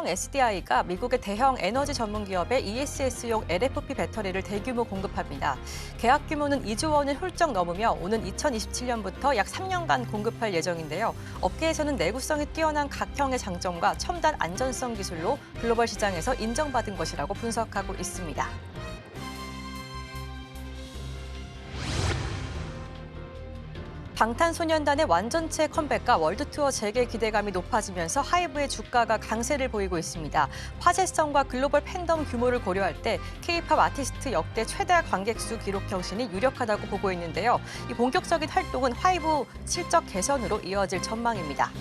삼성 SDI가 미국의 대형 에너지 전문 기업의 ESS용 LFP 배터리를 대규모 공급합니다. 계약 규모는 2조 원을 훌쩍 넘으며 오는 2027년부터 약 3년간 공급할 예정인데요. 업계에서는 내구성이 뛰어난 각형의 장점과 첨단 안전성 기술로 글로벌 시장에서 인정받은 것이라고 분석하고 있습니다. 방탄소년단의 완전체 컴백과 월드투어 재개 기대감이 높아지면서 하이브의 주가가 강세를 보이고 있습니다. 화제성과 글로벌 팬덤 규모를 고려할 때 K-팝 아티스트 역대 최다 관객 수 기록 경신이 유력하다고 보고 있는데요. 이 본격적인 활동은 하이브 실적 개선으로 이어질 전망입니다.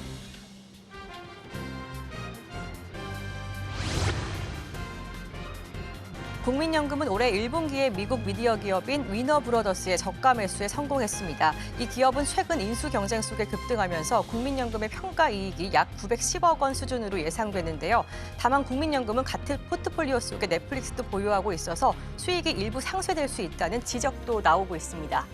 국민연금은 올해 1분기에 미국 미디어 기업인 위너브러더스의 저가 매수에 성공했습니다. 이 기업은 최근 인수 경쟁 속에 급등하면서 국민연금의 평가 이익이 약 910억 원 수준으로 예상되는데요. 다만 국민연금은 같은 포트폴리오 속에 넷플릭스도 보유하고 있어서 수익이 일부 상쇄될 수 있다는 지적도 나오고 있습니다.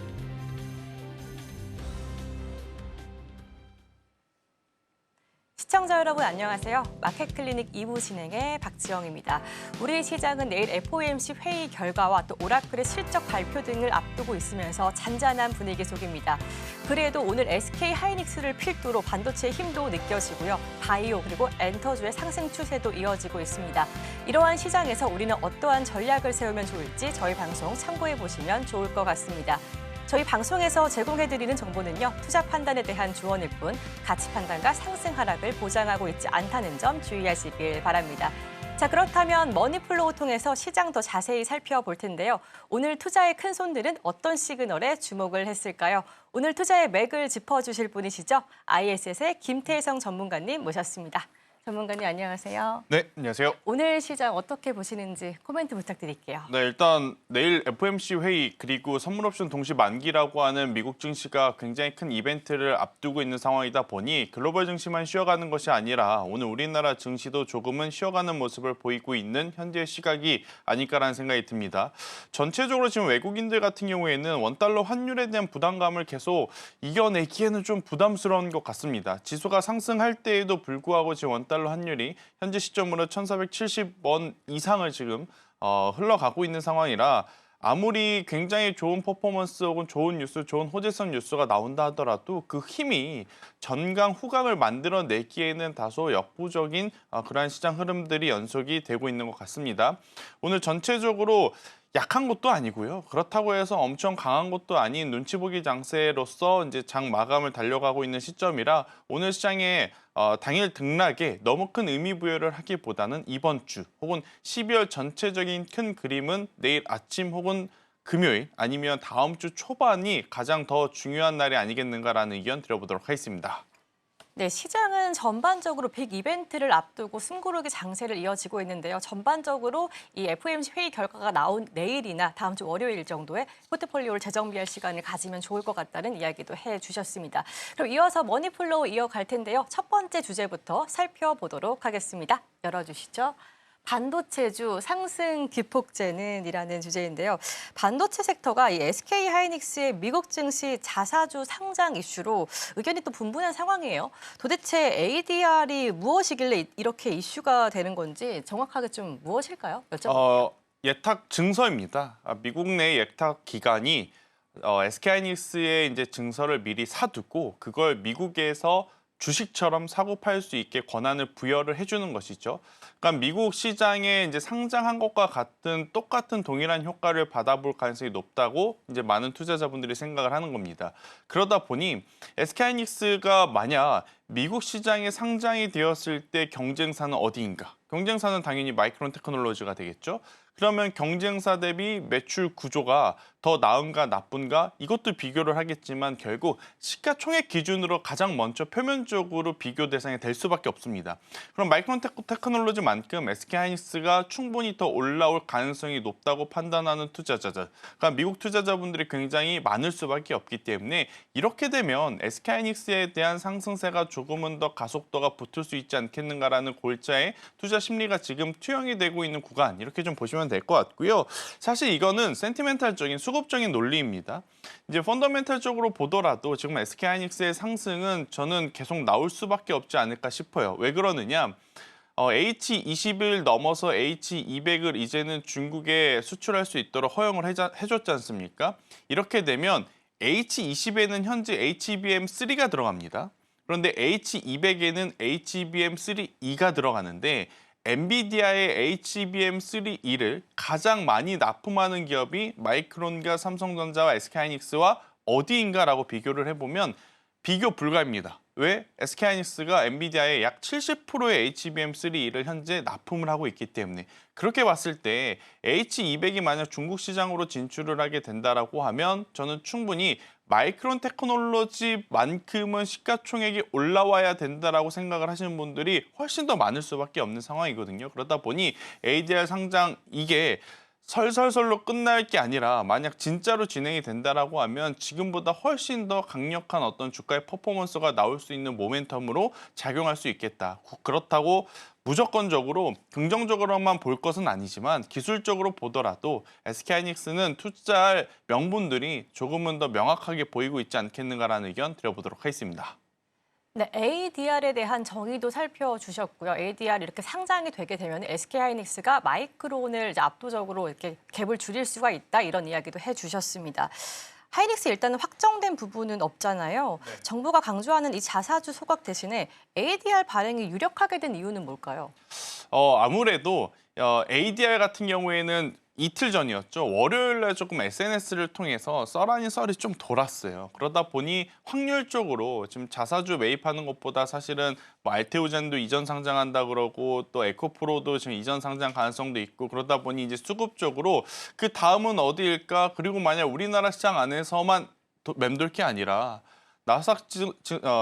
시청자 여러분 안녕하세요. 마켓클리닉 2부 진행의 박지영입니다. 우리 시장은 내일 FOMC 회의 결과와 또 오라클의 실적 발표 등을 앞두고 있으면서 잔잔한 분위기 속입니다. 그래도 오늘 SK하이닉스를 필두로 반도체의 힘도 느껴지고요. 바이오 그리고 엔터주의 상승 추세도 이어지고 있습니다. 이러한 시장에서 우리는 어떠한 전략을 세우면 좋을지 저희 방송 참고해 보시면 좋을 것 같습니다. 저희 방송에서 제공해드리는 정보는요, 투자 판단에 대한 조언일 뿐 가치 판단과 상승 하락을 보장하고 있지 않다는 점 주의하시길 바랍니다. 자, 그렇다면 머니플로우 통해서 시장 더 자세히 살펴볼 텐데요. 오늘 투자의 큰 손들은 어떤 시그널에 주목을 했을까요? 오늘 투자의 맥을 짚어주실 분이시죠. ISS의 김태성 전문가님 모셨습니다. 전문가님 안녕하세요. 네, 안녕하세요. 오늘 시장 어떻게 보시는지 코멘트 부탁드릴게요. 네, 일단 내일 FOMC 회의 그리고 선물옵션 동시 만기라고 하는 미국 증시가 굉장히 큰 이벤트를 앞두고 있는 상황이다 보니 글로벌 증시만 쉬어가는 것이 아니라 오늘 우리나라 증시도 조금은 쉬어가는 모습을 보이고 있는 현재 시각이 아닐까라는 생각이 듭니다. 전체적으로 지금 외국인들 같은 경우에는 원달러 환율에 대한 부담감을 계속 이겨내기에는 좀 부담스러운 것 같습니다. 지수가 상승할 때에도 불구하고 지금 원달러 환율이 현재 시점으로 1,470원 이상을 지금 흘러가고 있는 상황이라 아무리 굉장히 좋은 퍼포먼스 혹은 좋은 뉴스, 좋은 호재성 뉴스가 나온다 하더라도 그 힘이 전강 후강을 만들어내기에는 다소 역부족인 그러한 시장 흐름들이 연속이 되고 있는 것 같습니다. 오늘 전체적으로 약한 것도 아니고요. 그렇다고 해서 엄청 강한 것도 아닌 눈치 보기 장세로서 이제 장 마감을 달려가고 있는 시점이라 오늘 시장에 당일 등락에 너무 큰 의미 부여를 하기보다는 이번 주 혹은 12월 전체적인 큰 그림은 내일 아침 혹은 금요일 아니면 다음 주 초반이 가장 더 중요한 날이 아니겠는가라는 의견 드려보도록 하겠습니다. 네, 시장은 전반적으로 빅 이벤트를 앞두고 숨고르기 장세를 이어지고 있는데요. 전반적으로 이 FOMC 회의 결과가 나온 내일이나 다음 주 월요일 정도에 포트폴리오를 재정비할 시간을 가지면 좋을 것 같다는 이야기도 해주셨습니다. 그럼 이어서 머니플로우 이어갈 텐데요. 첫 번째 주제부터 살펴보도록 하겠습니다. 열어주시죠. 반도체주 상승 기폭제는 이라는 주제인데요. 반도체 섹터가 이 SK하이닉스의 미국 증시 자사주 상장 이슈로 의견이 또 분분한 상황이에요. 도대체 ADR이 무엇이길래 이렇게 이슈가 되는 건지 정확하게 좀 무엇일까요? 여쭤볼게요. 예탁 증서입니다. 미국 내 예탁 기관이 SK하이닉스의 이제 증서를 미리 사두고 그걸 미국에서 주식처럼 사고 팔 수 있게 권한을 부여를 해주는 것이죠. 그러니까 미국 시장에 이제 상장한 것과 같은 똑같은 동일한 효과를 받아볼 가능성이 높다고 이제 많은 투자자분들이 생각을 하는 겁니다. 그러다 보니 SK하이닉스가 만약 미국 시장에 상장이 되었을 때 경쟁사는 어디인가? 경쟁사는 당연히 마이크론 테크놀로지가 되겠죠. 그러면 경쟁사 대비 매출 구조가 더 나은가 나쁜가 이것도 비교를 하겠지만 결국 시가총액 기준으로 가장 먼저 표면적으로 비교 대상이 될 수밖에 없습니다. 그럼 마이크론 테크놀로지만큼 SK하이닉스가 충분히 더 올라올 가능성이 높다고 판단하는 투자자들, 그러니까 미국 투자자분들이 굉장히 많을 수밖에 없기 때문에 이렇게 되면 SK하이닉스에 대한 상승세가 조금은 더 가속도가 붙을 수 있지 않겠는가라는 골자의 투자 심리가 지금 투영이 되고 있는 구간 이렇게 좀 보시면 될 것 같고요. 사실 이거는 센티멘탈적인 수급적인 논리입니다. 이제 펀더멘탈적으로 보더라도 지금 SK하이닉스의 상승은 저는 계속 나올 수밖에 없지 않을까 싶어요. 왜 그러느냐? H20을 넘어서 H200을 이제는 중국에 수출할 수 있도록 허용을 해줬지 않습니까? 이렇게 되면 H20에는 현재 HBM3가 들어갑니다. 그런데 H200에는 HBM3E가 들어가는데 엔비디아의 HBM3E를 가장 많이 납품하는 기업이 마이크론과 삼성전자와 SK하이닉스와 어디인가라고 비교를 해보면 비교 불가입니다. 왜? SK하이닉스가 엔비디아의 약 70%의 HBM3E를 현재 납품을 하고 있기 때문에 그렇게 봤을 때 H200이 만약 중국 시장으로 진출을 하게 된다라고 하면 저는 충분히 마이크론 테크놀로지만큼은 시가총액이 올라와야 된다라고 생각을 하시는 분들이 훨씬 더 많을 수밖에 없는 상황이거든요. 그러다 보니 ADR 상장 이게 설설설로 끝날 게 아니라 만약 진짜로 진행이 된다라고 하면 지금보다 훨씬 더 강력한 어떤 주가의 퍼포먼스가 나올 수 있는 모멘텀으로 작용할 수 있겠다. 그렇다고 무조건적으로 긍정적으로만 볼 것은 아니지만 기술적으로 보더라도 SK하이닉스는 투자할 명분들이 조금은 더 명확하게 보이고 있지 않겠는가라는 의견 드려보도록 하겠습니다. 네, ADR에 대한 정의도 살펴주셨고요. ADR 이렇게 상장이 되게 되면 SK하이닉스가 마이크론을 이제 압도적으로 이렇게 갭을 줄일 수가 있다 이런 이야기도 해주셨습니다. 하이닉스 일단은 확정된 부분은 없잖아요. 네. 정부가 강조하는 이 자사주 소각 대신에 ADR 발행이 유력하게 된 이유는 뭘까요? 아무래도 ADR 같은 경우에는 이틀 전이었죠. 월요일에 조금 SNS를 통해서 썰 아닌 썰이 좀 돌았어요. 그러다 보니 확률적으로 지금 자사주 매입하는 것보다 사실은 뭐 알테오젠도 이전 상장한다 그러고 또 에코프로도 지금 이전 상장 가능성도 있고 그러다 보니 이제 수급적으로 그 다음은 어디일까? 그리고 만약 우리나라 시장 안에서만 맴돌 게 아니라 나스닥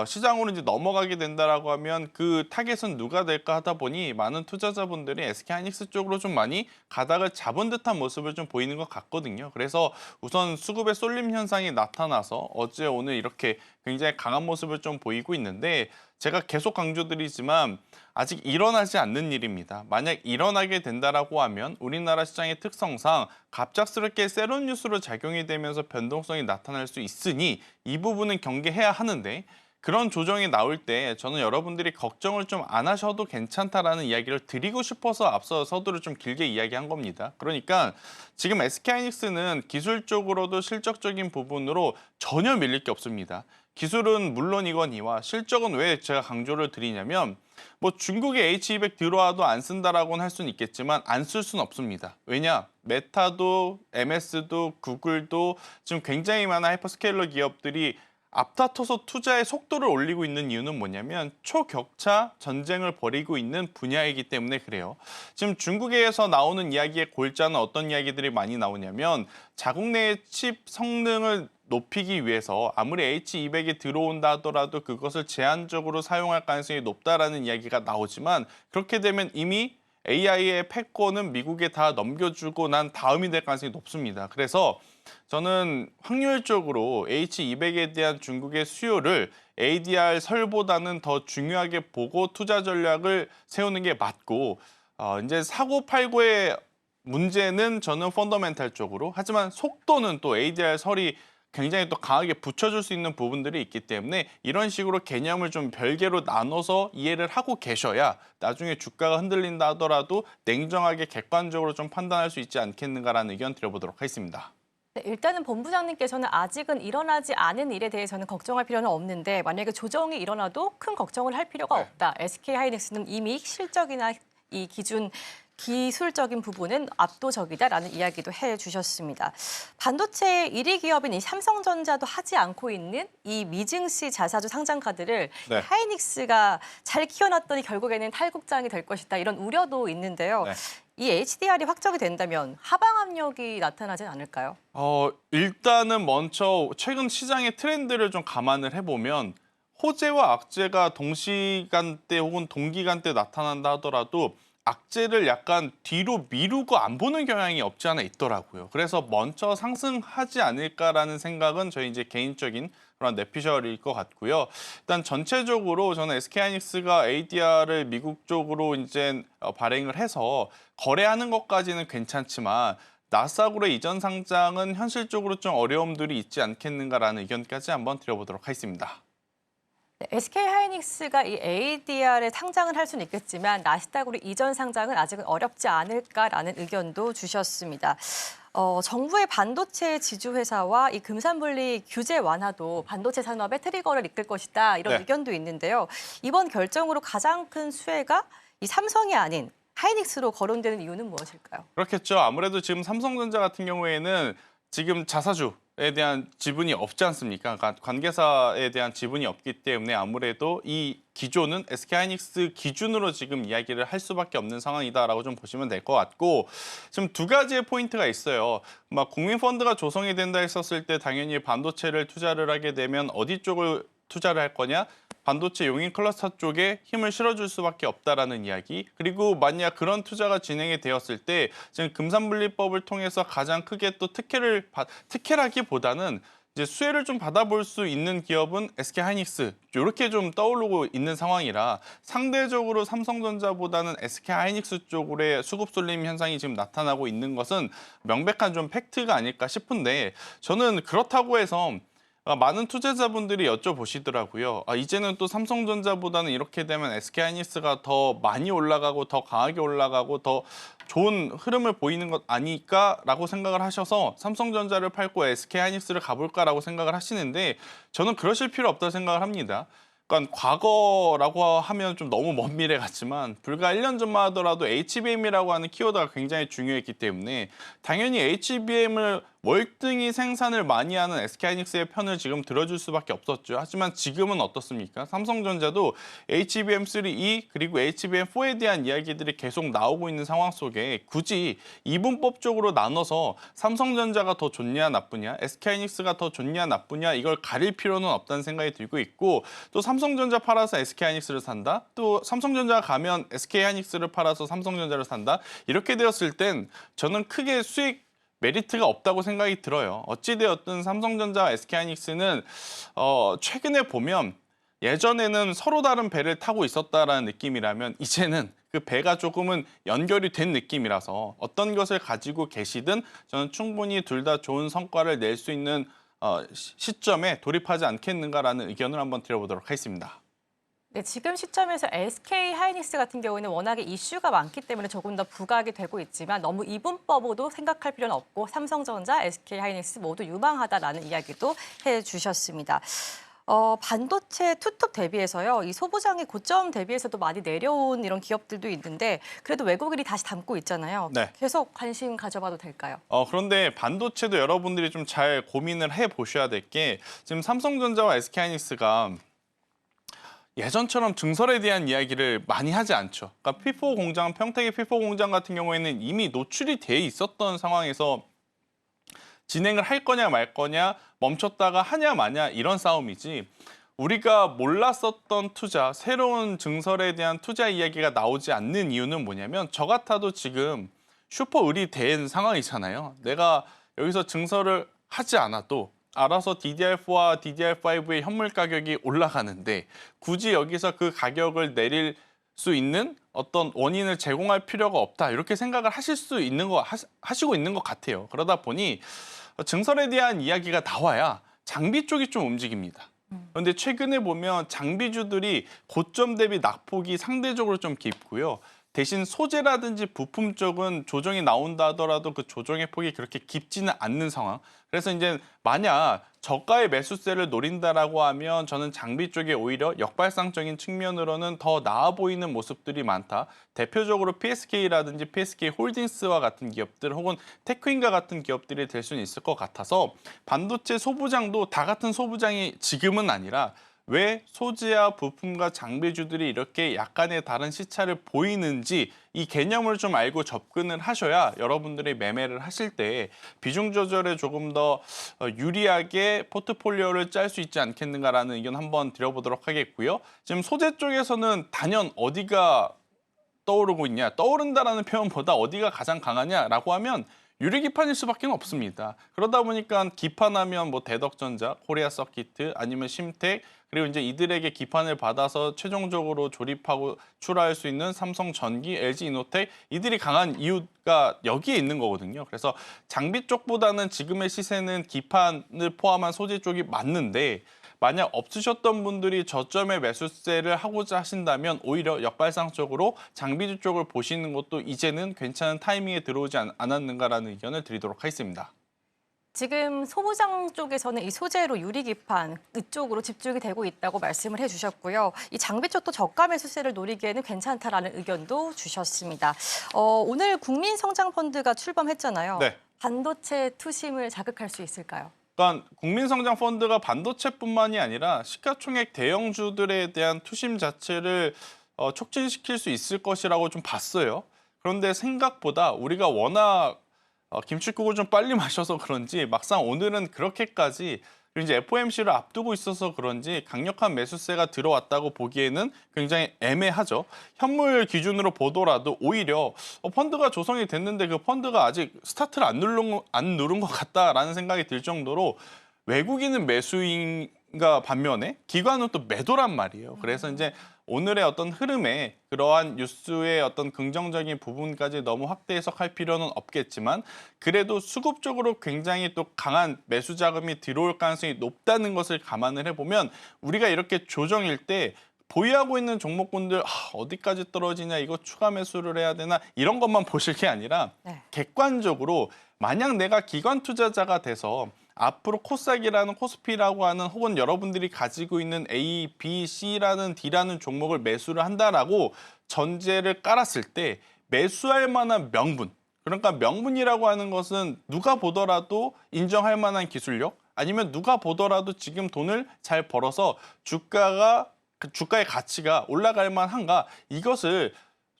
시장으로 이제 넘어가게 된다라고 하면 그 타겟은 누가 될까 하다 보니 많은 투자자분들이 SK하이닉스 쪽으로 좀 많이 가닥을 잡은 듯한 모습을 좀 보이는 것 같거든요. 그래서 우선 수급의 쏠림 현상이 나타나서 어제 오늘 이렇게 굉장히 강한 모습을 좀 보이고 있는데 제가 계속 강조드리지만 아직 일어나지 않는 일입니다. 만약 일어나게 된다라고 하면 우리나라 시장의 특성상 갑작스럽게 세론 뉴스로 작용이 되면서 변동성이 나타날 수 있으니 이 부분은 경계해야 하는데 그런 조정이 나올 때 저는 여러분들이 걱정을 좀 안 하셔도 괜찮다라는 이야기를 드리고 싶어서 앞서 서두를 좀 길게 이야기한 겁니다. 그러니까 지금 SK하이닉스는 기술적으로도 실적적인 부분으로 전혀 밀릴 게 없습니다. 기술은 물론이거니와 실적은 왜 제가 강조를 드리냐면 뭐 중국에 H200 들어와도 안 쓴다라고는 할 수는 있겠지만 안 쓸 수는 없습니다. 왜냐? 메타도 MS도 구글도 지금 굉장히 많은 하이퍼스케일러 기업들이 앞다퉈서 투자의 속도를 올리고 있는 이유는 뭐냐면 초격차 전쟁을 벌이고 있는 분야이기 때문에 그래요. 지금 중국에서 나오는 이야기의 골자는 어떤 이야기들이 많이 나오냐면 자국 내의 칩 성능을 높이기 위해서 아무리 H200이 들어온다 하더라도 그것을 제한적으로 사용할 가능성이 높다라는 이야기가 나오지만 그렇게 되면 이미 AI의 패권은 미국에 다 넘겨주고 난 다음이 될 가능성이 높습니다. 그래서 저는 확률적으로 H200에 대한 중국의 수요를 ADR 설보다는 더 중요하게 보고 투자 전략을 세우는 게 맞고 이제 사고 팔고의 문제는 저는 펀더멘탈 쪽으로 하지만 속도는 또 ADR 설이 굉장히 또 강하게 붙여줄 수 있는 부분들이 있기 때문에 이런 식으로 개념을 좀 별개로 나눠서 이해를 하고 계셔야 나중에 주가가 흔들린다 하더라도 냉정하게 객관적으로 좀 판단할 수 있지 않겠는가라는 의견 드려보도록 하겠습니다. 네, 일단은 본부장님께서는 아직은 일어나지 않은 일에 대해서는 걱정할 필요는 없는데 만약에 조정이 일어나도 큰 걱정을 할 필요가 없다. SK하이닉스는 이미 실적이나 이 기술적인 부분은 압도적이다라는 이야기도 해주셨습니다. 반도체 1위 기업인 이 삼성전자도 하지 않고 있는 이 미증시 자사주 상장 카드를 네. 하이닉스가 잘 키워놨더니 결국에는 탈국장이 될 것이다 이런 우려도 있는데요. 네. 이 HDR이 확정이 된다면 하방 압력이 나타나진 않을까요? 일단은 먼저 최근 시장의 트렌드를 좀 감안을 해보면 호재와 악재가 동시간대 혹은 동기간대 나타난다 하더라도 악재를 약간 뒤로 미루고 안 보는 경향이 없지 않아 있더라고요. 그래서 먼저 상승하지 않을까라는 생각은 저희 이제 개인적인 그런 내피셜일 것 같고요. 일단 전체적으로 저는 SK하이닉스가 ADR을 미국 쪽으로 이제 발행을 해서 거래하는 것까지는 괜찮지만 나스닥으로 이전 상장은 현실적으로 좀 어려움들이 있지 않겠는가라는 의견까지 한번 드려보도록 하겠습니다. 네, SK하이닉스가 이 ADR에 상장을 할 수는 있겠지만 나스닥으로 이전 상장은 아직은 어렵지 않을까라는 의견도 주셨습니다. 정부의 반도체 지주회사와 이 금산분리 규제 완화도 반도체 산업의 트리거를 이끌 것이다 이런 네. 의견도 있는데요. 이번 결정으로 가장 큰 수혜가 이 삼성이 아닌 하이닉스로 거론되는 이유는 무엇일까요? 그렇겠죠. 아무래도 지금 삼성전자 같은 경우에는 지금 자사주에 대한 지분이 없지 않습니까? 그러니까 관계사에 대한 지분이 없기 때문에 아무래도 이 기조는 SK하이닉스 기준으로 지금 이야기를 할 수밖에 없는 상황이다라고 좀 보시면 될 것 같고, 지금 두 가지의 포인트가 있어요. 막 국민펀드가 조성이 된다 했었을 때 당연히 반도체를 투자를 하게 되면 어디 쪽을 투자를 할 거냐? 반도체 용인 클러스터 쪽에 힘을 실어줄 수밖에 없다라는 이야기. 그리고 만약 그런 투자가 진행이 되었을 때 지금 금산분리법을 통해서 가장 크게 또 특혜라기보다는 이제 수혜를 좀 받아볼 수 있는 기업은 SK하이닉스 이렇게 좀 떠오르고 있는 상황이라 상대적으로 삼성전자보다는 SK하이닉스 쪽으로의 수급 쏠림 현상이 지금 나타나고 있는 것은 명백한 좀 팩트가 아닐까 싶은데, 저는 그렇다고 해서 많은 투자자분들이 여쭤보시더라고요. 이제는 또 삼성전자보다는 이렇게 되면 SK하이닉스가 더 많이 올라가고 더 강하게 올라가고 더 좋은 흐름을 보이는 것 아닐까라고 생각을 하셔서 삼성전자를 팔고 SK하이닉스를 가볼까라고 생각을 하시는데, 저는 그러실 필요 없다고 생각을 합니다. 그러니까 과거라고 하면 좀 너무 먼 미래 같지만 불과 1년 전만 하더라도 HBM이라고 하는 키워드가 굉장히 중요했기 때문에 당연히 HBM을 월등히 생산을 많이 하는 SK하이닉스의 편을 지금 들어줄 수밖에 없었죠. 하지만 지금은 어떻습니까? 삼성전자도 HBM3E 그리고 HBM4에 대한 이야기들이 계속 나오고 있는 상황 속에 굳이 이분법적으로 나눠서 삼성전자가 더 좋냐 나쁘냐, SK하이닉스가 더 좋냐 나쁘냐 이걸 가릴 필요는 없다는 생각이 들고 있고, 또 삼성전자 팔아서 SK하이닉스를 산다, 또 삼성전자 가면 SK하이닉스를 팔아서 삼성전자를 산다, 이렇게 되었을 땐 저는 크게 수익 메리트가 없다고 생각이 들어요. 어찌되었든 삼성전자와 SK하이닉스는 최근에 보면 예전에는 서로 다른 배를 타고 있었다라는 느낌이라면 이제는 그 배가 조금은 연결이 된 느낌이라서 어떤 것을 가지고 계시든 저는 충분히 둘 다 좋은 성과를 낼 수 있는 시점에 돌입하지 않겠는가라는 의견을 한번 드려보도록 하겠습니다. 네, 지금 시점에서 SK하이닉스 같은 경우는 워낙에 이슈가 많기 때문에 조금 더 부각이 되고 있지만 너무 이분법으로 생각할 필요는 없고 삼성전자, SK하이닉스 모두 유망하다라는 이야기도 해주셨습니다. 반도체 투톱 대비해서요, 이 소부장의 고점 대비해서도 많이 내려온 이런 기업들도 있는데 그래도 외국인이 다시 담고 있잖아요. 네. 계속 관심 가져봐도 될까요? 그런데 반도체도 여러분들이 좀 잘 고민을 해보셔야 될 게, 지금 삼성전자와 SK하이닉스가 예전처럼 증설에 대한 이야기를 많이 하지 않죠. 그러니까 P4 공장, 평택의 P4 공장 같은 경우에는 이미 노출이 돼 있었던 상황에서 진행을 할 거냐 말 거냐, 멈췄다가 하냐 마냐 이런 싸움이지, 우리가 몰랐었던 투자, 새로운 증설에 대한 투자 이야기가 나오지 않는 이유는 뭐냐면 저 같아도 지금 슈퍼 을이 된 상황이잖아요. 내가 여기서 증설을 하지 않아도 알아서 DDR4와 DDR5의 현물 가격이 올라가는데 굳이 여기서 그 가격을 내릴 수 있는 어떤 원인을 제공할 필요가 없다, 이렇게 생각을 하시고 있는 것 같아요. 그러다 보니 증설에 대한 이야기가 나와야 장비 쪽이 좀 움직입니다. 그런데 최근에 보면 장비주들이 고점 대비 낙폭이 상대적으로 좀 깊고요. 대신 소재라든지 부품 쪽은 조정이 나온다 하더라도 그 조정의 폭이 그렇게 깊지는 않는 상황. 그래서 이제 만약 저가의 매수세를 노린다라고 하면 저는 장비 쪽에 오히려 역발상적인 측면으로는 더 나아 보이는 모습들이 많다. 대표적으로 PSK라든지 PSK 홀딩스와 같은 기업들 혹은 테크인과 같은 기업들이 될 수는 있을 것 같아서, 반도체 소부장도 다 같은 소부장이 지금은 아니라 왜 소재와 부품과 장비주들이 이렇게 약간의 다른 시차를 보이는지 이 개념을 좀 알고 접근을 하셔야 여러분들이 매매를 하실 때 비중 조절에 조금 더 유리하게 포트폴리오를 짤 수 있지 않겠는가라는 의견 한번 드려보도록 하겠고요. 지금 소재 쪽에서는 단연 어디가 떠오르고 있냐, 떠오른다라는 표현보다 어디가 가장 강하냐라고 하면 유리기판일 수밖에 없습니다. 그러다 보니까 기판하면 뭐 대덕전자, 코리아 서키트, 아니면 심텍, 그리고 이제 이들에게 기판을 받아서 최종적으로 조립하고 출하할 수 있는 삼성전기, LG이노텍, 이들이 강한 이유가 여기에 있는 거거든요. 그래서 장비 쪽보다는 지금의 시세는 기판을 포함한 소재 쪽이 맞는데, 만약 없으셨던 분들이 저점에 매수세를 하고자 하신다면 오히려 역발상적으로 장비주 쪽을 보시는 것도 이제는 괜찮은 타이밍에 들어오지 않았는가라는 의견을 드리도록 하겠습니다. 지금 소부장 쪽에서는 이 소재로 유리기판 이쪽으로 집중이 되고 있다고 말씀을 해주셨고요. 이 장비 쪽도 저가 매수세를 노리기에는 괜찮다라는 의견도 주셨습니다. 오늘 국민성장펀드가 출범했잖아요. 네. 반도체 투심을 자극할 수 있을까요? 그러니까 국민성장펀드가 반도체뿐만이 아니라 시가총액 대형주들에 대한 투심 자체를 촉진시킬 수 있을 것이라고 좀 봤어요. 그런데 생각보다 우리가 워낙 김칫국을 좀 빨리 마셔서 그런지 막상 오늘은 그렇게까지 그리고 이제 FOMC를 앞두고 있어서 그런지 강력한 매수세가 들어왔다고 보기에는 굉장히 애매하죠. 현물 기준으로 보더라도 오히려 펀드가 조성이 됐는데 그 펀드가 아직 스타트를 안 누른 것 같다라는 생각이 들 정도로 외국인은 매수인가 반면에 기관은 또 매도란 말이에요. 그래서 이제 오늘의 어떤 흐름에 그러한 뉴스의 어떤 긍정적인 부분까지 너무 확대 해석할 필요는 없겠지만 그래도 수급적으로 굉장히 또 강한 매수 자금이 들어올 가능성이 높다는 것을 감안을 해보면 우리가 이렇게 조정일 때 보유하고 있는 종목군들 어디까지 떨어지냐 이거 추가 매수를 해야 되나 이런 것만 보실 게 아니라 객관적으로 만약 내가 기관 투자자가 돼서 앞으로 코스닥이라는 코스피라고 하는 혹은 여러분들이 가지고 있는 A, B, C라는 D라는 종목을 매수를 한다라고 전제를 깔았을 때 매수할 만한 명분, 그러니까 명분이라고 하는 것은 누가 보더라도 인정할 만한 기술력 아니면 누가 보더라도 지금 돈을 잘 벌어서 주가의 가치가 올라갈 만한가 이것을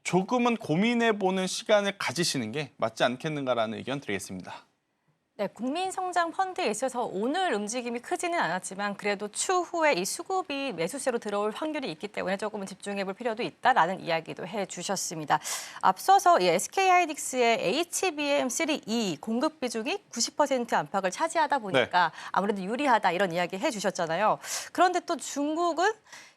조금은 고민해보는 시간을 가지시는 게 맞지 않겠는가라는 의견 드리겠습니다. 네, 국민성장펀드에 있어서 오늘 움직임이 크지는 않았지만 그래도 추후에 이 수급이 매수세로 들어올 확률이 있기 때문에 조금은 집중해볼 필요도 있다라는 이야기도 해주셨습니다. 앞서서 이 SK하이닉스의 HBM3E 공급 비중이 90% 안팎을 차지하다 보니까 아무래도 유리하다 이런 이야기 해주셨잖아요. 그런데 또 중국은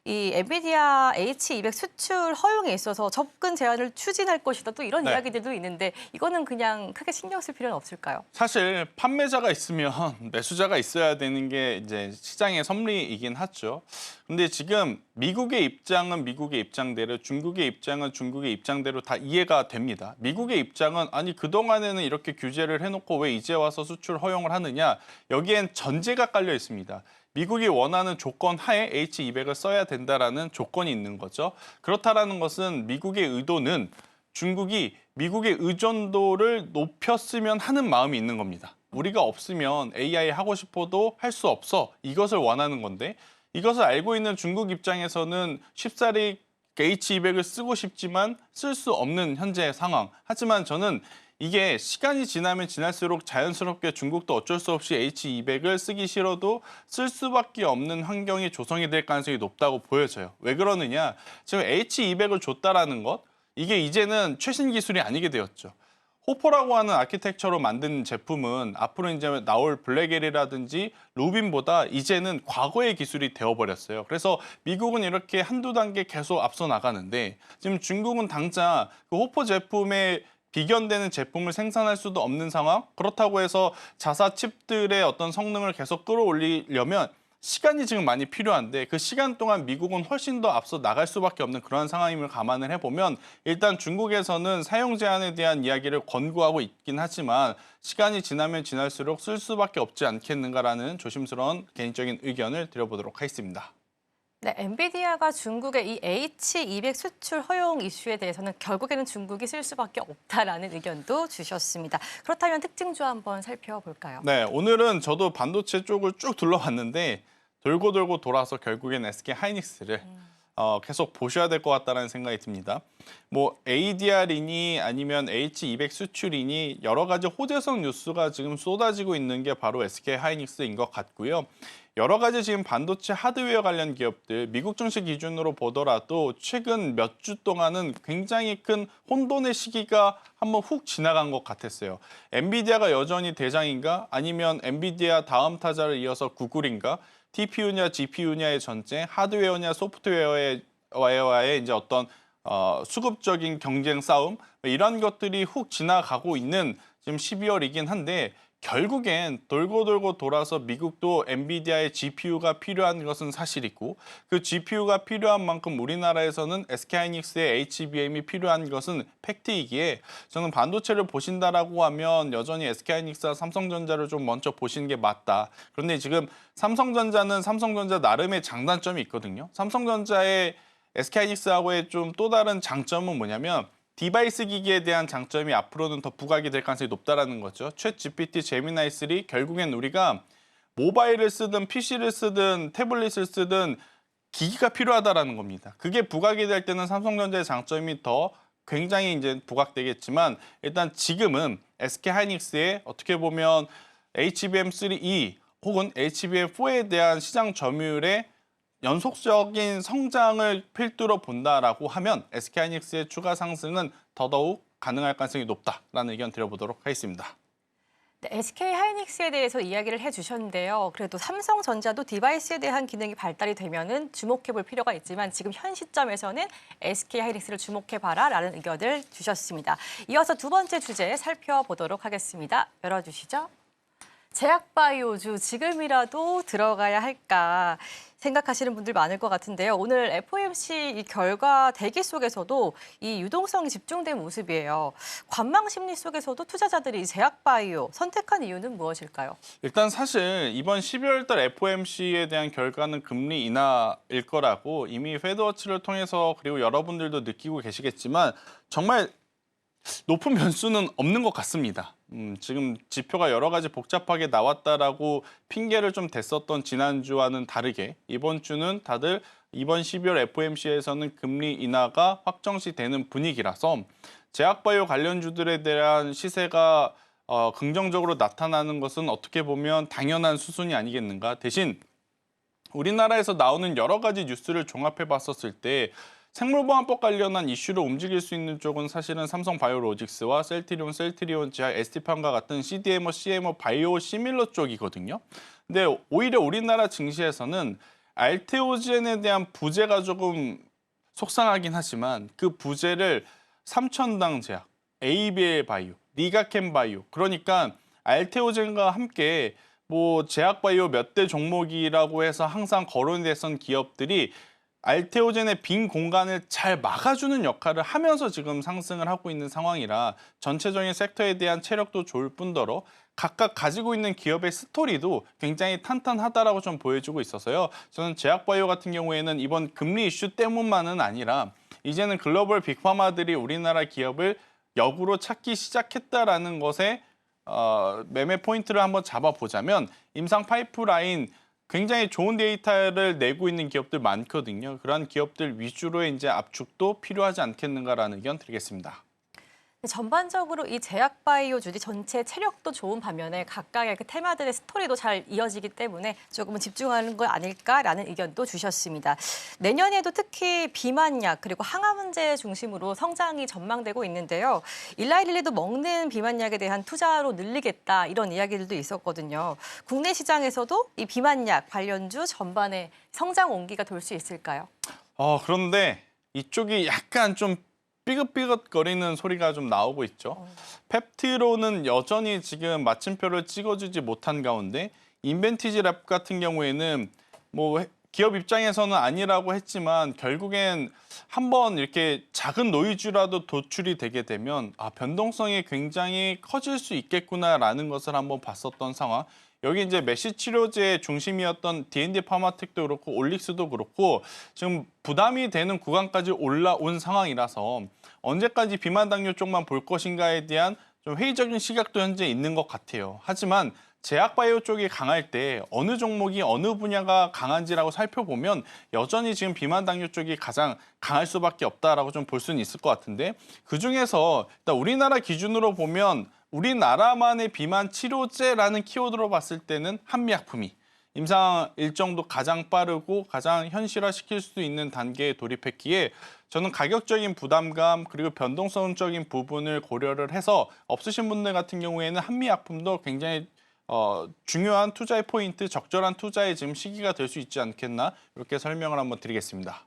이 엔비디아 H200 수출 허용에 있어서 접근 제한을 추진할 것이다. 또 이런 이야기들도 있는데 이거는 그냥 크게 신경 쓸 필요는 없을까요? 사실 판매자가 있으면 매수자가 있어야 되는 게 이제 시장의 섭리이긴 하죠. 근데 지금 미국의 입장은 미국의 입장대로, 중국의 입장은 중국의 입장대로 다 이해가 됩니다. 미국의 입장은 아니 그동안에는 이렇게 규제를 해놓고 왜 이제 와서 수출 허용을 하느냐. 여기엔 전제가 깔려 있습니다. 미국이 원하는 조건 하에 H200을 써야 된다라는 조건이 있는 거죠. 그렇다라는 것은 미국의 의도는 중국이 미국의 의존도를 높였으면 하는 마음이 있는 겁니다. 우리가 없으면 AI 하고 싶어도 할 수 없어. 이것을 원하는 건데 이것을 알고 있는 중국 입장에서는 쉽사리 H200을 쓰고 싶지만 쓸 수 없는 현재의 상황. 하지만 저는 이게 시간이 지나면 지날수록 자연스럽게 중국도 어쩔 수 없이 H200을 쓰기 싫어도 쓸 수밖에 없는 환경이 조성이 될 가능성이 높다고 보여져요. 왜 그러느냐? 지금 H200을 줬다라는 것, 이게 이제는 최신 기술이 아니게 되었죠. 호퍼라고 하는 아키텍처로 만든 제품은 앞으로 이제 나올 블랙엘이라든지 루빈보다 이제는 과거의 기술이 되어버렸어요. 그래서 미국은 이렇게 한두 단계 계속 앞서 나가는데 지금 중국은 당장 그 호퍼 제품의 비견되는 제품을 생산할 수도 없는 상황. 그렇다고 해서 자사 칩들의 어떤 성능을 계속 끌어올리려면 시간이 지금 많이 필요한데 그 시간 동안 미국은 훨씬 더 앞서 나갈 수밖에 없는 그런 상황임을 감안을 해보면 일단 중국에서는 사용 제한에 대한 이야기를 권고하고 있긴 하지만 시간이 지나면 지날수록 쓸 수밖에 없지 않겠는가라는 조심스러운 개인적인 의견을 드려보도록 하겠습니다. 네, 엔비디아가 중국의 이 H200 수출 허용 이슈에 대해서는 결국에는 중국이 쓸 수밖에 없다라는 의견도 주셨습니다. 그렇다면 특징주 한번 살펴볼까요? 네, 오늘은 저도 반도체 쪽을 쭉 둘러봤는데 돌고 돌아서 결국엔 SK하이닉스를 계속 보셔야 될 것 같다는 생각이 듭니다. 뭐 ADR이니 아니면 H200 수출이니 여러 가지 호재성 뉴스가 지금 쏟아지고 있는 게 바로 SK하이닉스인 것 같고요. 여러 가지 지금 반도체 하드웨어 관련 기업들 미국 증시 기준으로 보더라도 최근 몇 주 동안은 굉장히 큰 혼돈의 시기가 한번 훅 지나간 것 같았어요. 엔비디아가 여전히 대장인가? 아니면 엔비디아 다음 타자를 이어서 구글인가? TPU냐 GPU냐의 전쟁, 하드웨어냐 소프트웨어의 이제 어떤 수급적인 경쟁 싸움 이런 것들이 훅 지나가고 있는 지금 12월이긴 한데 결국엔 돌고 돌고 돌아서 미국도 엔비디아의 GPU가 필요한 것은 사실이고 그 GPU가 필요한 만큼 우리나라에서는 SK하이닉스의 HBM이 필요한 것은 팩트이기에 저는 반도체를 보신다라고 하면 여전히 SK하이닉스와 삼성전자를 좀 먼저 보시는 게 맞다. 그런데 지금 삼성전자는 삼성전자 나름의 장단점이 있거든요. 삼성전자의 SK하이닉스하고의 좀 또 다른 장점은 뭐냐면 디바이스 기기에 대한 장점이 앞으로는 더 부각이 될 가능성이 높다라는 거죠. 챗 GPT, 제미나이 3 결국엔 우리가 모바일을 쓰든 PC를 쓰든 태블릿을 쓰든 기기가 필요하다라는 겁니다. 그게 부각이 될 때는 삼성전자의 장점이 더 굉장히 이제 부각되겠지만 일단 지금은 SK하이닉스의 어떻게 보면 HBM3E 혹은 HBM4에 대한 시장 점유율의 연속적인 성장을 필두로 본다라고 하면 SK하이닉스의 추가 상승은 더더욱 가능할 가능성이 높다라는 의견 드려보도록 하겠습니다. 네, SK하이닉스에 대해서 이야기를 해주셨는데요. 그래도 삼성전자도 디바이스에 대한 기능이 발달이 되면은 주목해볼 필요가 있지만 지금 현 시점에서는 SK하이닉스를 주목해봐라라는 의견을 주셨습니다. 이어서 두 번째 주제 살펴보도록 하겠습니다. 열어주시죠. 제약바이오주 지금이라도 들어가야 할까 생각하시는 분들 많을 것 같은데요. 오늘 FOMC 이 결과 대기 속에서도 이 유동성이 집중된 모습이에요. 관망 심리 속에서도 투자자들이 제약바이오 선택한 이유는 무엇일까요? 일단 사실 이번 12월 달 FOMC에 대한 결과는 금리 인하일 거라고 이미 페드워치를 통해서 그리고 여러분들도 느끼고 계시겠지만 정말 높은 변수는 없는 것 같습니다. 지금 지표가 여러 가지 복잡하게 나왔다라고 핑계를 좀 댔었던 지난주와는 다르게 이번 주는 다들 이번 12월 FOMC에서는 금리 인하가 확정시 되는 분위기라서 제약바이오 관련주들에 대한 시세가 긍정적으로 나타나는 것은 어떻게 보면 당연한 수순이 아니겠는가. 대신 우리나라에서 나오는 여러 가지 뉴스를 종합해 봤었을 때 생물보안법 관련한 이슈를 움직일 수 있는 쪽은 사실은 삼성바이오로직스와 셀트리온 지하 ST팜과 같은 CDMO, CMO, 바이오 시밀러 쪽이거든요. 근데 오히려 우리나라 증시에서는 알테오젠에 대한 부재가 조금 속상하긴 하지만 그 부재를 삼천당 제약, ABL 바이오, 리가켄 바이오 그러니까 알테오젠과 함께 뭐 제약바이오 몇 대 종목이라고 해서 항상 거론이 됐던 기업들이 알테오젠의 빈 공간을 잘 막아주는 역할을 하면서 지금 상승을 하고 있는 상황이라 전체적인 섹터에 대한 체력도 좋을 뿐더러 각각 가지고 있는 기업의 스토리도 굉장히 탄탄하다라고 좀 보여주고 있어서요. 저는 제약바이오 같은 경우에는 이번 금리 이슈 때문만은 아니라 이제는 글로벌 빅파마들이 우리나라 기업을 역으로 찾기 시작했다라는 것에 매매 포인트를 한번 잡아보자면 임상 파이프라인 굉장히 좋은 데이터를 내고 있는 기업들 많거든요. 그러한 기업들 위주로의 이제 압축도 필요하지 않겠는가라는 의견 드리겠습니다. 전반적으로 이 제약바이오주들이 전체 체력도 좋은 반면에 각각의 그 테마들의 스토리도 잘 이어지기 때문에 조금은 집중하는 거 아닐까라는 의견도 주셨습니다. 내년에도 특히 비만약 그리고 항암 문제 중심으로 성장이 전망되고 있는데요. 일라이릴리도 먹는 비만약에 대한 투자로 늘리겠다 이런 이야기들도 있었거든요. 국내 시장에서도 이 비만약 관련주 전반에 성장 온기가 돌 수 있을까요? 그런데 이쪽이 약간 좀 삐긋삐긋거리는 소리가 좀 나오고 있죠. 펩티로는 여전히 지금 마침표를 찍어주지 못한 가운데 인벤티지 랩 같은 경우에는 뭐 기업 입장에서는 아니라고 했지만 결국엔 한번 이렇게 작은 노이즈라도 도출이 되게 되면 변동성이 굉장히 커질 수 있겠구나라는 것을 한번 봤었던 상황. 여기 이제 메시 치료제의 중심이었던 D&D 파마텍도 그렇고 올릭스도 그렇고 지금 부담이 되는 구간까지 올라온 상황이라서 언제까지 비만 당뇨 쪽만 볼 것인가에 대한 좀 회의적인 시각도 현재 있는 것 같아요. 하지만 제약바이오 쪽이 강할 때 어느 종목이 어느 분야가 강한지라고 살펴보면 여전히 지금 비만 당뇨 쪽이 가장 강할 수밖에 없다라고 좀 볼 수는 있을 것 같은데 그중에서 일단 우리나라 기준으로 보면 우리나라만의 비만 치료제라는 키워드로 봤을 때는 한미약품이 임상 일정도 가장 빠르고 가장 현실화시킬 수 있는 단계에 돌입했기에 저는 가격적인 부담감 그리고 변동성적인 부분을 고려를 해서 없으신 분들 같은 경우에는 한미약품도 굉장히 중요한 투자의 포인트, 적절한 투자의 지금 시기가 될 수 있지 않겠나 이렇게 설명을 한번 드리겠습니다.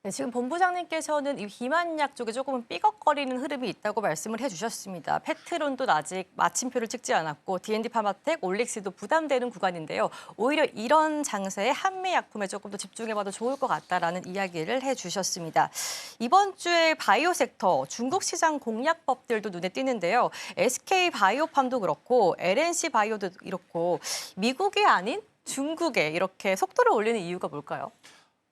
네, 지금 본부장님께서는 이 비만약 쪽에 조금은 삐걱거리는 흐름이 있다고 말씀을 해주셨습니다. 페트론도 아직 마침표를 찍지 않았고 D&D 파마텍, 올릭스도 부담되는 구간인데요. 오히려 이런 장세에 한미 약품에 조금 더 집중해봐도 좋을 것 같다라는 이야기를 해주셨습니다. 이번 주에 바이오 섹터 중국 시장 공략법들도 눈에 띄는데요. SK 바이오팜도 그렇고 LNC 바이오도 이렇고 미국이 아닌 중국에 이렇게 속도를 올리는 이유가 뭘까요?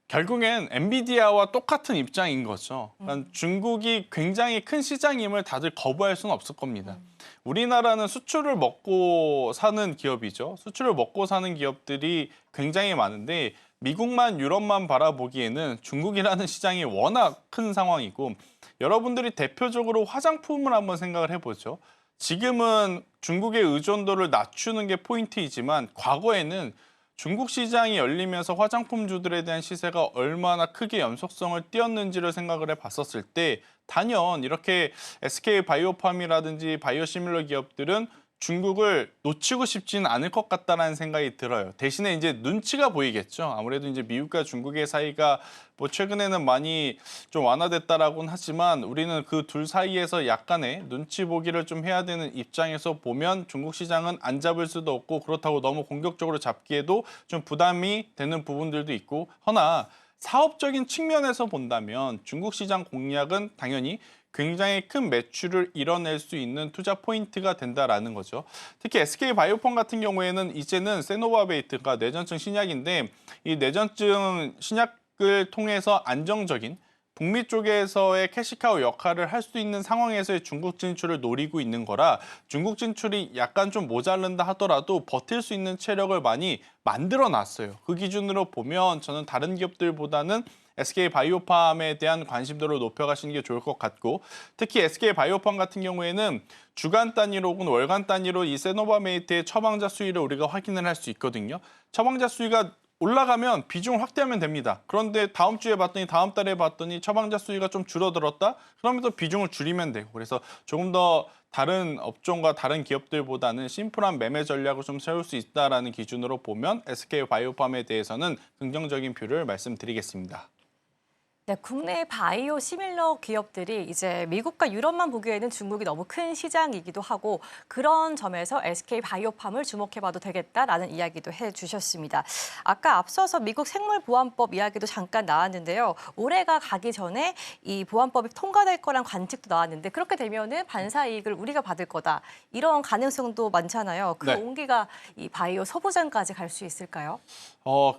결국엔 엔비디아와 똑같은 입장인 거죠. 그러니까 중국이 굉장히 큰 시장임을 다들 거부할 수는 없을 겁니다. 우리나라는 수출을 먹고 사는 기업이죠. 수출을 먹고 사는 기업들이 굉장히 많은데 미국만 유럽만 바라보기에는 중국이라는 시장이 워낙 큰 상황이고 여러분들이 대표적으로 화장품을 한번 생각을 해보죠. 지금은 중국의 의존도를 낮추는 게 포인트이지만 과거에는 중국 시장이 열리면서 화장품주들에 대한 시세가 얼마나 크게 연속성을 띄었는지를 생각을 해봤었을 때 단연 이렇게 SK 바이오팜이라든지 바이오시밀러 기업들은 중국을 놓치고 싶지는 않을 것 같다라는 생각이 들어요. 대신에 이제 눈치가 보이겠죠. 아무래도 이제 미국과 중국의 사이가 뭐 최근에는 많이 좀 완화됐다라고는 하지만 우리는 그 둘 사이에서 약간의 눈치 보기를 좀 해야 되는 입장에서 보면 중국 시장은 안 잡을 수도 없고 그렇다고 너무 공격적으로 잡기에도 좀 부담이 되는 부분들도 있고 허나 사업적인 측면에서 본다면 중국 시장 공략은 당연히 굉장히 큰 매출을 이뤄낼 수 있는 투자 포인트가 된다라는 거죠. 특히 SK 바이오팜 같은 경우에는 이제는 세노바베이트가 뇌전증 신약인데 이 뇌전증 신약을 통해서 안정적인 북미 쪽에서의 캐시카우 역할을 할 수 있는 상황에서의 중국 진출을 노리고 있는 거라 중국 진출이 약간 좀 모자른다 하더라도 버틸 수 있는 체력을 많이 만들어 놨어요. 그 기준으로 보면 저는 다른 기업들보다는 SK 바이오팜에 대한 관심도를 높여가시는 게 좋을 것 같고 특히 SK 바이오팜 같은 경우에는 주간 단위로 혹은 월간 단위로 이 세노바메이트의 처방자 수위를 우리가 확인을 할 수 있거든요. 처방자 수위가 올라가면 비중을 확대하면 됩니다. 그런데 다음 주에 봤더니 다음 달에 봤더니 처방자 수위가 좀 줄어들었다? 그러면 또 비중을 줄이면 되고 그래서 조금 더 다른 업종과 다른 기업들보다는 심플한 매매 전략을 좀 세울 수 있다라는 기준으로 보면 SK 바이오팜에 대해서는 긍정적인 뷰를 말씀드리겠습니다. 네, 국내 바이오 시밀러 기업들이 이제 미국과 유럽만 보기에는 중국이 너무 큰 시장이기도 하고 그런 점에서 SK 바이오팜을 주목해봐도 되겠다라는 이야기도 해주셨습니다. 아까 앞서서 미국 생물보안법 이야기도 잠깐 나왔는데요. 올해가 가기 전에 이 보안법이 통과될 거란 관측도 나왔는데 그렇게 되면은 반사 이익을 우리가 받을 거다. 이런 가능성도 많잖아요. 그 네. 온기가 이 바이오 소부장까지 갈 수 있을까요?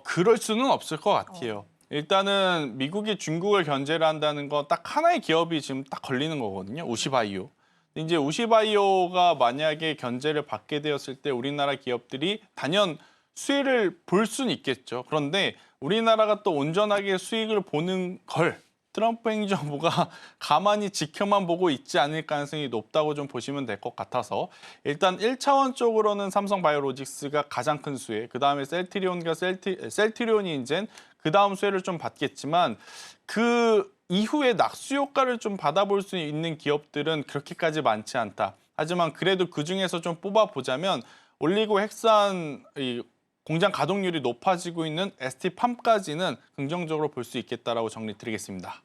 그럴 수는 없을 것 같아요. 일단은 미국이 중국을 견제를 한다는 건 딱 하나의 기업이 지금 딱 걸리는 거거든요. 우시바이오. 근데 이제 우시바이오가 만약에 견제를 받게 되었을 때 우리나라 기업들이 단연 수혜를 볼 수는 있겠죠. 그런데 우리나라가 또 온전하게 수익을 보는 걸 트럼프 행정부가 가만히 지켜만 보고 있지 않을 가능성이 높다고 좀 보시면 될 것 같아서 일단 1차원적으로는 삼성바이오로직스가 가장 큰 수혜, 그다음에 셀트리온과 셀트리온이 이제 그다음 수혜를 좀 받겠지만 그 이후에 낙수 효과를 좀 받아볼 수 있는 기업들은 그렇게까지 많지 않다. 하지만 그래도 그중에서 좀 뽑아보자면 올리고 헥산 공장 가동률이 높아지고 있는 ST팜까지는 긍정적으로 볼 수 있겠다라고 정리드리겠습니다.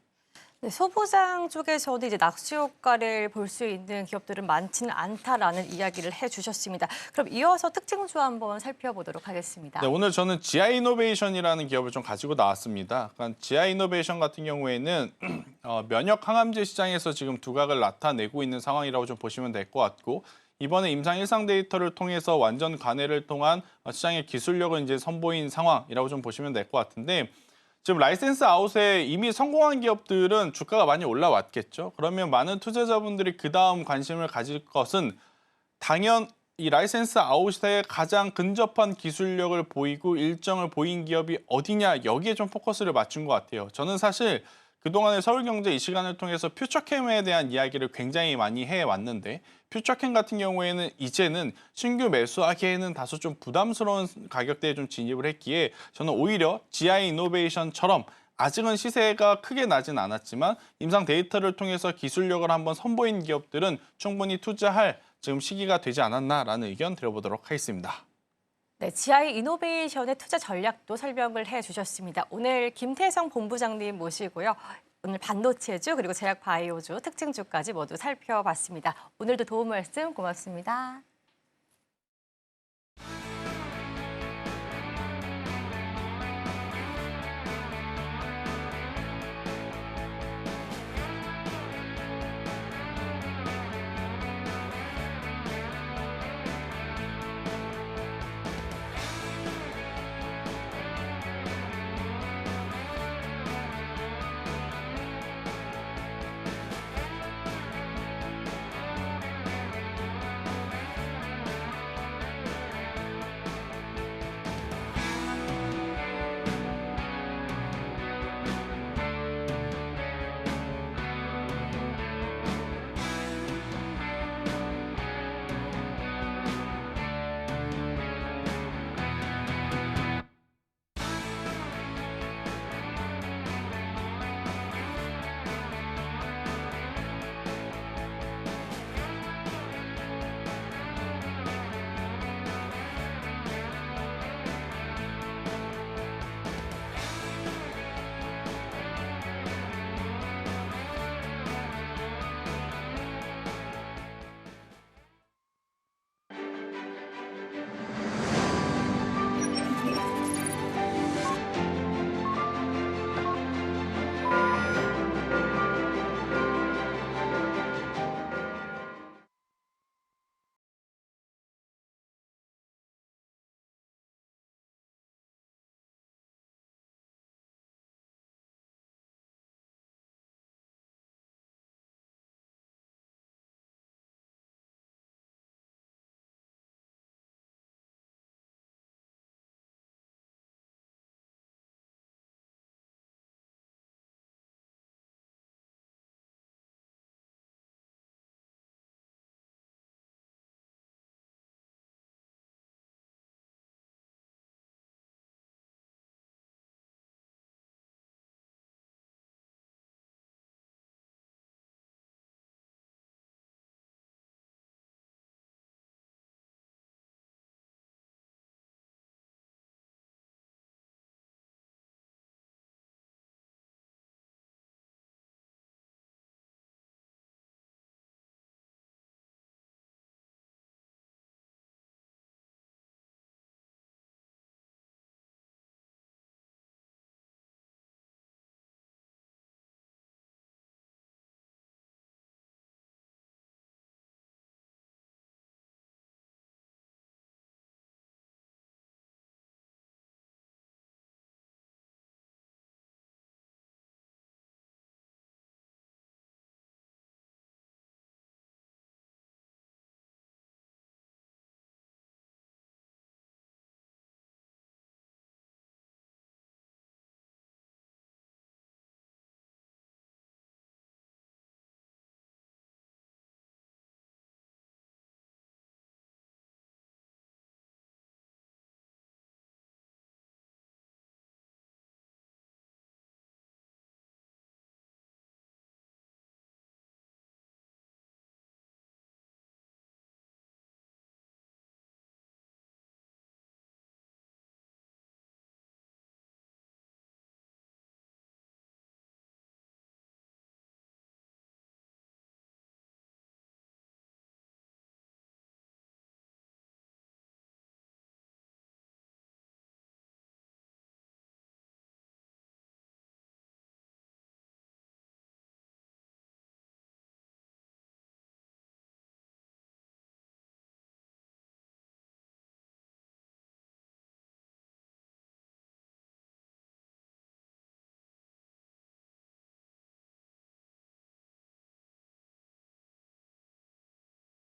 네, 소부장 쪽에서도 이제 낙수 효과를 볼 수 있는 기업들은 많지는 않다라는 이야기를 해주셨습니다. 그럼 이어서 특징주 한번 살펴보도록 하겠습니다. 네, 오늘 저는 지아이노베이션이라는 기업을 좀 가지고 나왔습니다. 그러니까 지아이노베이션 같은 경우에는 면역 항암제 시장에서 지금 두각을 나타내고 있는 상황이라고 좀 보시면 될 것 같고 이번에 임상 1상 데이터를 통해서 완전 관해를 통한 시장의 기술력을 이제 선보인 상황이라고 좀 보시면 될 것 같은데 지금 라이센스 아웃에 이미 성공한 기업들은 주가가 많이 올라왔겠죠. 그러면 많은 투자자분들이 그다음 관심을 가질 것은 당연 이 라이센스 아웃에 가장 근접한 기술력을 보이고 일정을 보인 기업이 어디냐 여기에 좀 포커스를 맞춘 것 같아요. 저는 사실 그동안의 서울경제 이 시간을 통해서 퓨처캠에 대한 이야기를 굉장히 많이 해왔는데 퓨처캠 같은 경우에는 이제는 신규 매수하기에는 다소 좀 부담스러운 가격대에 좀 진입을 했기에 저는 오히려 GI 이노베이션처럼 아직은 시세가 크게 나진 않았지만 임상 데이터를 통해서 기술력을 한번 선보인 기업들은 충분히 투자할 지금 시기가 되지 않았나라는 의견 드려보도록 하겠습니다. 네, GI 이노베이션의 투자 전략도 설명을 해주셨습니다. 오늘 김태성 본부장님 모시고요. 오늘 반도체주 그리고 제약 바이오주 특징주까지 모두 살펴봤습니다. 오늘도 도움 말씀 고맙습니다.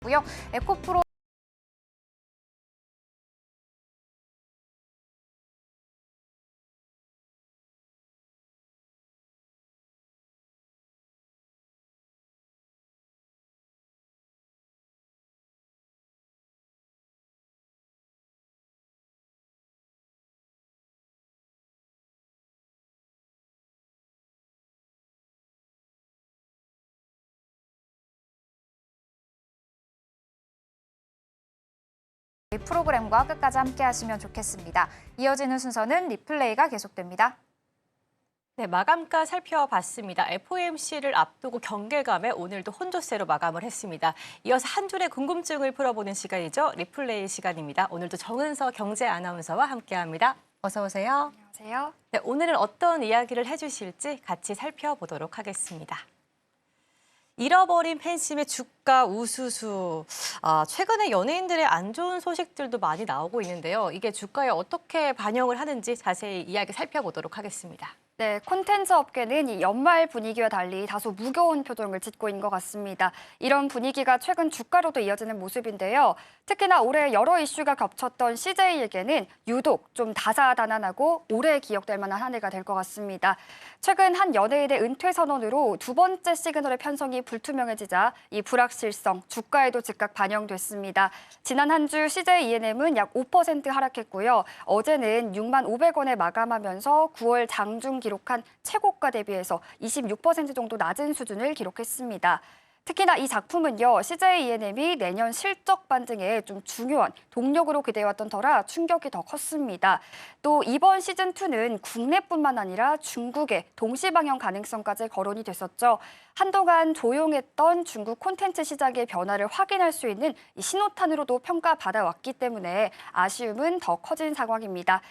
고요. 에코프로 이 프로그램과 끝까지 함께 하시면 좋겠습니다. 이어지는 순서는 리플레이가 계속됩니다. 네, 마감가 살펴봤습니다. FOMC를 앞두고 경계감에 오늘도 혼조세로 마감을 했습니다. 이어서 한 줄의 궁금증을 풀어보는 시간이죠. 리플레이 시간입니다. 오늘도 정은서 경제 아나운서와 함께합니다. 어서 오세요. 안녕하세요. 네, 오늘은 어떤 이야기를 해주실지 같이 살펴보도록 하겠습니다. 잃어버린 팬심의 주가 우수수. 최근에 연예인들의 안 좋은 소식들도 많이 나오고 있는데요. 이게 주가에 어떻게 반영을 하는지 자세히 이야기 살펴보도록 하겠습니다. 네, 콘텐츠 업계는 이 연말 분위기와 달리 다소 무거운 표정을 짓고 있는 것 같습니다. 이런 분위기가 최근 주가로도 이어지는 모습인데요. 특히나 올해 여러 이슈가 겹쳤던 CJ에게는 유독 좀 다사다난하고 오래 기억될 만한 한 해가 될 것 같습니다. 최근 한 연예인의 은퇴 선언으로 두 번째 시그널의 편성이 불투명해지자 이 불확실성, 주가에도 즉각 반영됐습니다. 지난 한 주 CJ E&M은 약 5% 하락했고요. 어제는 6만 500원에 마감하면서 9월 장중 기록한 최고가 대비해서 26% 정도 낮은 수준을 기록했습니다. 특히나 이 작품은요, CJ E&M이 내년 실적 반등에 좀 중요한 동력으로 기대해왔던 터라 충격이 더 컸습니다. 또 이번 시즌2는 국내뿐만 아니라 중국의 동시 방영 가능성까지 거론이 됐었죠. 한동안 조용했던 중국 콘텐츠 시장의 변화를 확인할 수 있는 이 신호탄으로도 평가받아왔기 때문에 아쉬움은 더 커진 상황입니다.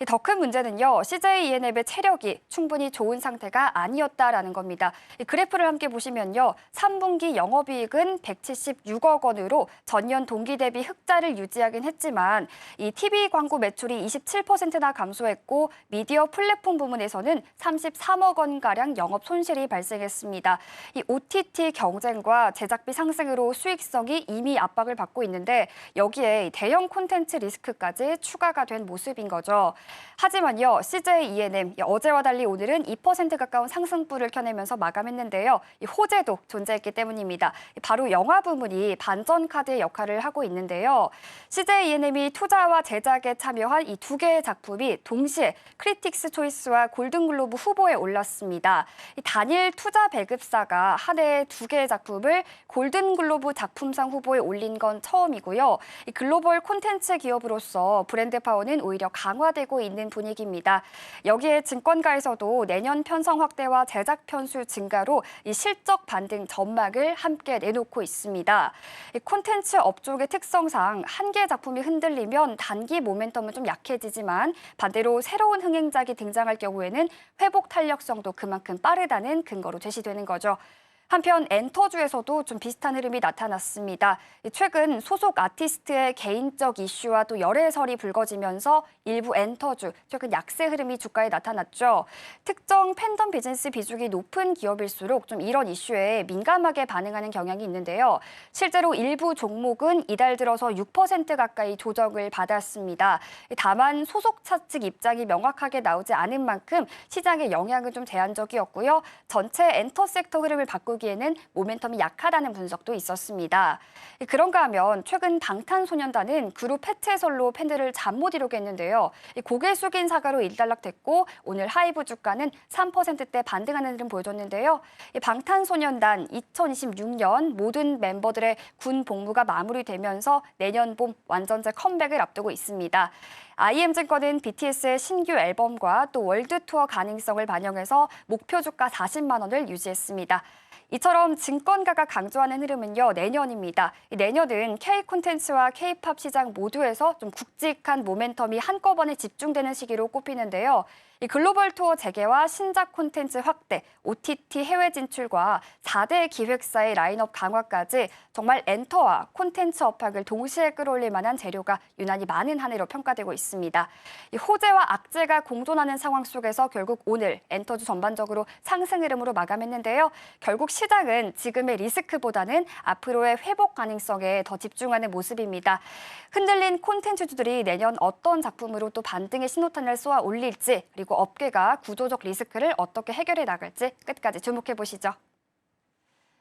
더 큰 문제는요, CJ E&M의 체력이 충분히 좋은 상태가 아니었다라는 겁니다. 이 그래프를 함께 보시면요, 3분기 영업이익은 176억 원으로 전년 동기 대비 흑자를 유지하긴 했지만 이 TV 광고 매출이 27%나 감소했고 미디어 플랫폼 부문에서는 33억 원가량 영업 손실이 발생했습니다. 이 OTT 경쟁과 제작비 상승으로 수익성이 이미 압박을 받고 있는데 여기에 대형 콘텐츠 리스크까지 추가가 된 모습인 거죠. 하지만요, CJ E&M 어제와 달리 오늘은 2% 가까운 상승폭을 켜내면서 마감했는데요. 이 호재도 존재했기 때문입니다. 바로 영화 부문이 반전 카드의 역할을 하고 있는데요. CJ E&M이 투자와 제작에 참여한 이 두 개의 작품이 동시에 크리틱스 초이스와 골든글로브 후보에 올랐습니다. 이 단일 투자 배급사가 한 해에 두 개의 작품을 골든글로브 작품상 후보에 올린 건 처음이고요. 이 글로벌 콘텐츠 기업으로서 브랜드 파워는 오히려 강화되고 있는 분위기입니다. 여기에 증권가에서도 내년 편성 확대와 제작 편수 증가로 이 실적 반등 전망을 함께 내놓고 있습니다. 이 콘텐츠 업종의 특성상 한 개의 작품이 흔들리면 단기 모멘텀은 좀 약해지지만 반대로 새로운 흥행작이 등장할 경우에는 회복 탄력성도 그만큼 빠르다는 근거로 제시되는 거죠. 한편 엔터주에서도 좀 비슷한 흐름이 나타났습니다. 최근 소속 아티스트의 개인적 이슈와 또 열애설이 불거지면서 일부 엔터주, 최근 약세 흐름이 주가에 나타났죠. 특정 팬덤 비즈니스 비중이 높은 기업일수록 좀 이런 이슈에 민감하게 반응하는 경향이 있는데요. 실제로 일부 종목은 이달 들어서 6% 가까이 조정을 받았습니다. 다만 소속사 측 입장이 명확하게 나오지 않은 만큼 시장의 영향은 좀 제한적이었고요. 전체 엔터 섹터 흐름을 바꾸기에는 모멘텀이 약하다는 분석도 있었습니다. 그런가 하면 최근 방탄소년단은 그룹 해체설로 팬들을 잠 못 이루게 했는데요. 고개 숙인 사과로 일단락됐고 오늘 하이브 주가는 3%대 반등하는 흐름 보여줬는데요. 방탄소년단 2026년 모든 멤버들의 군 복무가 마무리되면서 내년 봄 완전체 컴백을 앞두고 있습니다. IM증권은 BTS의 신규 앨범과 또 월드 투어 가능성을 반영해서 목표 주가 40만 원을 유지했습니다. 이처럼 증권가가 강조하는 흐름은요, 내년입니다. 내년은 K-콘텐츠와 K-팝 시장 모두에서 좀 굵직한 모멘텀이 한꺼번에 집중되는 시기로 꼽히는데요. 이 글로벌 투어 재개와 신작 콘텐츠 확대, OTT 해외 진출과 4대 기획사의 라인업 강화까지 정말 엔터와 콘텐츠 업황을 동시에 끌어올릴 만한 재료가 유난히 많은 한 해로 평가되고 있습니다. 이 호재와 악재가 공존하는 상황 속에서 결국 오늘 엔터주 전반적으로 상승 흐름으로 마감했는데요. 결국 시장은 지금의 리스크보다는 앞으로의 회복 가능성에 더 집중하는 모습입니다. 흔들린 콘텐츠주들이 내년 어떤 작품으로 또 반등의 신호탄을 쏘아 올릴지 그리고 업계가 구조적 리스크를 어떻게 해결해 나갈지 끝까지 주목해 보시죠.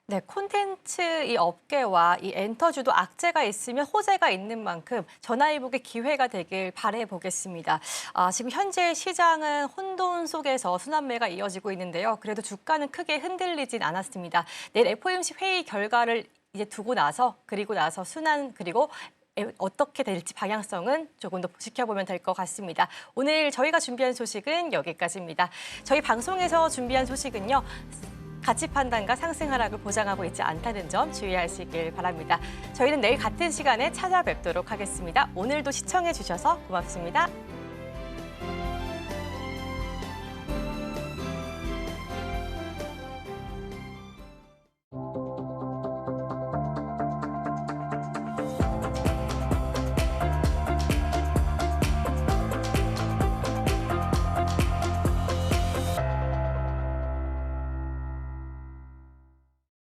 네, 콘텐츠 이 업계와 이 엔터주도 악재가 있으면 호재가 있는 만큼 전화위복의 기회가 되길 바라보겠습니다. 지금 현재 시장은 혼돈 속에서 순환매가 이어지고 있는데요. 그래도 주가는 크게 흔들리진 않았습니다. 내일 FOMC 회의 결과를 이제 두고 나서 그리고 나서 순환 그리고 어떻게 될지 방향성은 조금 더 지켜보면 될 것 같습니다. 오늘 저희가 준비한 소식은 여기까지입니다. 저희 방송에서 준비한 소식은요. 가치 판단과 상승 하락을 보장하고 있지 않다는 점 주의하시길 바랍니다. 저희는 내일 같은 시간에 찾아뵙도록 하겠습니다. 오늘도 시청해 주셔서 고맙습니다.